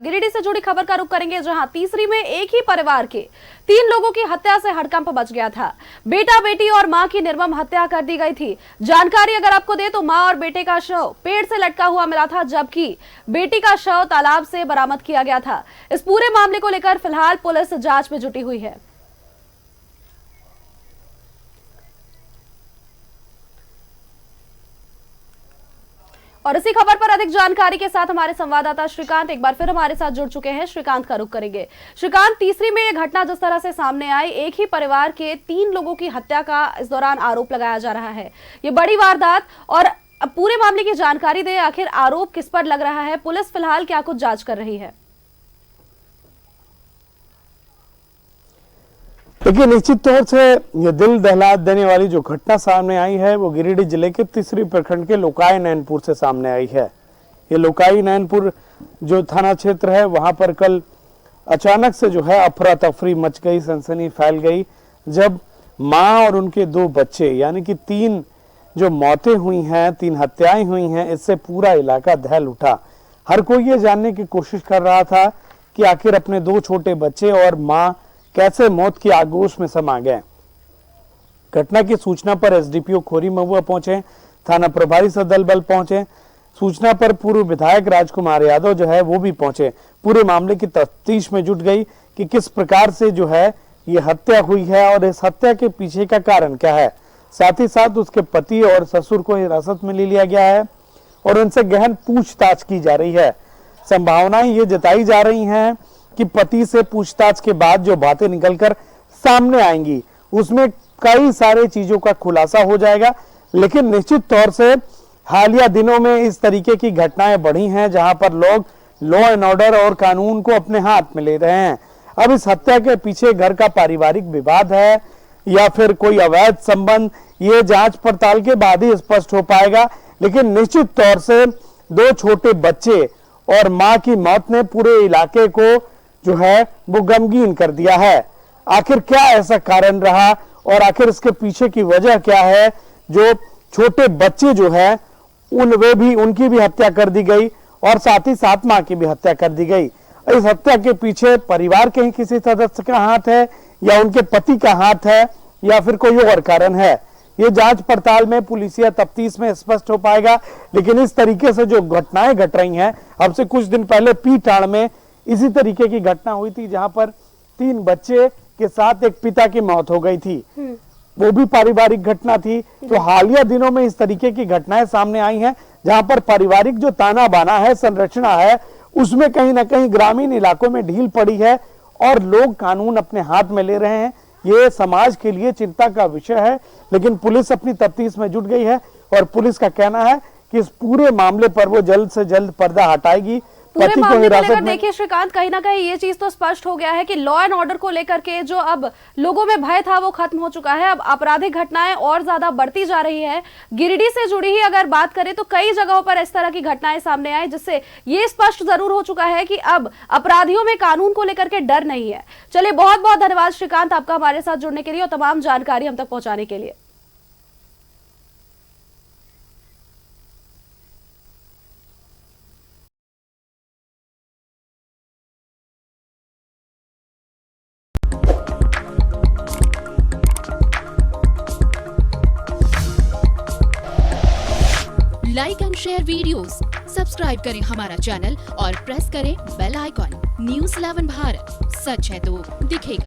गिरिडीह से जुड़ी खबर का रुख करेंगे, जहां तीसरी में एक ही परिवार के 3 लोगों की हत्या से हड़कंप मच गया था। बेटा बेटी और मां की निर्मम हत्या कर दी गई थी। जानकारी अगर आपको दे तो मां और बेटे का शव पेड़ से लटका हुआ मिला था, जबकि बेटी का शव तालाब से बरामद किया गया था। इस पूरे मामले को लेकर फिलहाल पुलिस जांच में जुटी हुई है। और इसी खबर पर अधिक जानकारी के साथ हमारे संवाददाता श्रीकांत एक बार फिर हमारे साथ जुड़ चुके हैं। श्रीकांत का रुख करेंगे। श्रीकांत, तीसरी में यह घटना जिस तरह से सामने आई, एक ही परिवार के 3 लोगों की हत्या का इस दौरान आरोप लगाया जा रहा है। ये बड़ी वारदात, और अब पूरे मामले की जानकारी दे, आखिर आरोप किस पर लग रहा है? पुलिस फिलहाल क्या कुछ जांच कर रही है? देखिए, निश्चित तौर से ये दिल दहला देने वाली जो घटना सामने आई है वो गिरिडीह जिले के तीसरी प्रखंड के लोकाई नैनपुर से सामने आई है। ये लोकाई नैनपुर जो थाना क्षेत्र है वहां पर कल अचानक से जो है अफरा तफरी मच गई, सनसनी फैल गई, जब मां और उनके 2 बच्चे यानी कि 3 जो मौतें हुई हैं, 3 हत्याएं हुई हैं। इससे पूरा इलाका दहल उठा। हर कोई ये जानने की कोशिश कर रहा था कि आखिर अपने 2 छोटे बच्चे और मां कैसे मौत की आगोश में समा गए। घटना की सूचना पर एसडीपीओ खोरी महुआ पहुंचे, थाना प्रभारी सदल बल पहुंचे। सूचना पर पूर्व विधायक राजकुमार यादव जो है वो भी पहुंचे। पूरे मामले की तफ्तीश में जुट गई कि किस प्रकार से जो है ये हत्या हुई है और इस हत्या के पीछे का कारण क्या है। साथ ही साथ उसके पति और ससुर को हिरासत में ले लिया गया है और उनसे गहन पूछताछ की जा रही है। संभावनाएं ये जताई जा रही हैं कि पति से पूछताछ के बाद जो बातें निकलकर सामने आएंगी उसमें कई सारे चीजों का खुलासा हो जाएगा। लेकिन निश्चित तौर से हालिया दिनों में इस तरीके की घटनाएं बढ़ी हैं जहां पर लोग लॉ एंड ऑर्डर और कानून को अपने हाथ में ले रहे हैं। अब इस हत्या के पीछे घर का पारिवारिक विवाद है या फिर कोई अवैध संबंध, ये जांच पड़ताल के बाद ही स्पष्ट हो पाएगा। लेकिन निश्चित तौर से 2 छोटे बच्चे और मां की मौत ने पूरे इलाके को जो है वो गमगीन कर दिया है। आखिर क्या ऐसा कारण रहा और आखिर इसके पीछे की वजह क्या है? जो छोटे बच्चे जो है उनकी भी हत्या कर दी गई और साथ ही साथ मां की भी हत्या कर दी गई। इस हत्या के पीछे परिवार के ही किसी सदस्य का हाथ है या उनके पति का हाथ है या फिर कोई और कारण है, ये जांच पड़ताल में पुलिसिया तफ्तीश में स्पष्ट हो पाएगा। लेकिन इस तरीके से जो घटनाएं घट रही हैं, अब से कुछ दिन पहले पीटाड़ में इसी तरीके की घटना हुई थी जहां पर 3 बच्चे के साथ एक पिता की मौत हो गई थी, वो भी पारिवारिक घटना थी। तो हालिया दिनों में इस तरीके की घटनाएं सामने आई हैं जहां पर पारिवारिक जो ताना बाना है, संरचना है, उसमें कहीं ना कहीं ग्रामीण इलाकों में ढील पड़ी है और लोग कानून अपने हाथ में ले रहे हैं। ये समाज के लिए चिंता का विषय है। लेकिन पुलिस अपनी तफ्तीश में जुट गई है और पुलिस का कहना है कि इस पूरे मामले पर वो जल्द से जल्द पर्दा हटाएगी। पूरे मामले को लेकर देखिए श्रीकांत, कहीं ना कहीं ये चीज तो स्पष्ट हो गया है कि लॉ एंड ऑर्डर को लेकर के जो अब लोगों में भय था वो खत्म हो चुका है। अब आपराधिक घटनाएं और ज्यादा बढ़ती जा रही है। गिरिडीह से जुड़ी ही अगर बात करें तो कई जगहों पर इस तरह की घटनाएं सामने आई, जिससे ये स्पष्ट जरूर हो चुका है कि अब अपराधियों में कानून को लेकर के डर नहीं है। चलिए, बहुत बहुत धन्यवाद श्रीकांत आपका हमारे साथ जुड़ने के लिए और तमाम जानकारी हम तक पहुंचाने के लिए। Like and share videos, subscribe करें हमारा चैनल और प्रेस करें बेल आइकॉन। न्यूज़ 11 भारत, सच है तो दिखेगा।